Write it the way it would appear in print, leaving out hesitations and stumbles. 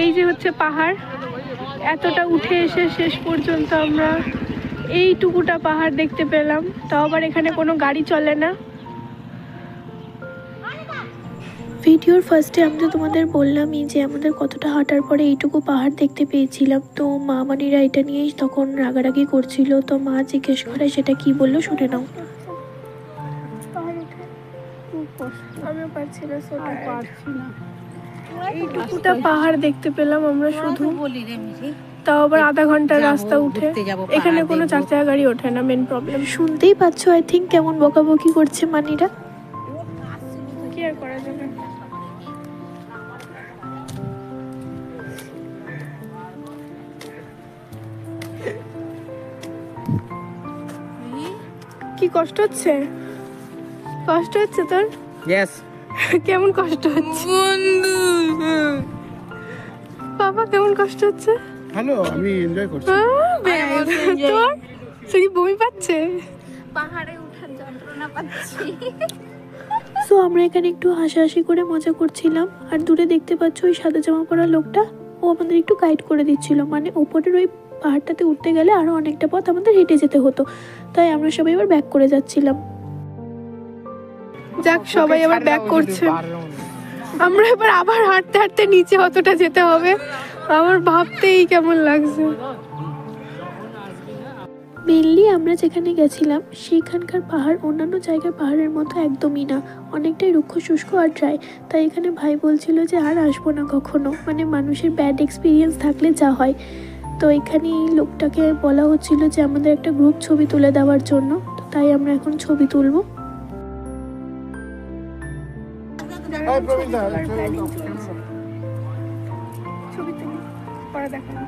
এই যে হচ্ছে পাহাড়, এতটা উঠে এসে শেষ পর্যন্ত আমরা এইটুকুটা পাহাড় দেখতে পেলাম। তাও আবার এখানে কোনো গাড়ি চলে না। ভিডিওর ফার্স্টে আমি তো তোমাদের বললামই যে আমাদের কতটা হাঁটার পরে এইটুকু পাহাড় দেখতে পেয়েছিলাম। তো মা মানিরা এটা নিয়েই তখন রাগারাগি করছিল। তো মা জিজ্ঞেস করে সেটা কি বললো শুনে নাও। আমিও পারছি না, এইটুকুটা পাহাড় দেখতে পেলাম আমরা শুধু, তাও আবার আধা ঘন্টার রাস্তা উঠে। এখানে কোনো 4 চাকা গাড়ি ওঠে না, মেন প্রবলেম। শুনতেই পাচ্ছ আই থিঙ্ক কেমন বকাবকি করছে মানিরা। কি আর করা যাবে। কি কষ্ট হচ্ছে? কষ্ট হচ্ছে তোর? ইয়েস। কেমন কষ্ট হচ্ছে বাবা? কেমন কষ্ট হচ্ছে? হ্যালো, আমি এনজয় করছি। তোর সে কি বমি পাচ্ছে? পাহাড়ে ওঠার যন্ত্রণা পাচ্ছি। সো আমরা এখানে একটু হাসাহাসি করে মজা করছিলাম। আর দূরে দেখতে পাচ্ছ ওই সাদা জামা পরা লোকটা, ও আমাদের একটু গাইড করে দিচ্ছিল। মানে উপরের ওই পাহাড়টাতে উঠতে গেলে আরো অনেকটা পথ আমাদের হেঁটে যেতে হতো, তাই আমরা সবাই এবার ব্যাক করে যাচ্ছিলাম। যাক, সবাই আবার ব্যাক করছে। আমরা এবার আবার হাঁটতে হাঁটতে নিচে অতটা যেতে হবে, আমার ভাবতেই কেমন লাগছে। মেনলি আমরা যেখানে গেছিলাম সেইখানকার পাহাড় অন্যান্য জায়গার পাহাড়ের মতো একদমই না, অনেকটাই রুক্ষ শুষ্ক আর ড্রাই। তাই এখানে ভাই বলছিল যে আর আসবো না কখনো, মানে মানুষের ব্যাড এক্সপিরিয়েন্স থাকলে যা হয়। তো এখানে লোকটাকে বলা হচ্ছিল যে আমাদের একটা গ্রুপ ছবি তুলে দেওয়ার জন্য, তো তাই আমরা এখন ছবি তুলবো। ছবি তুলি, পরে দেখাবো।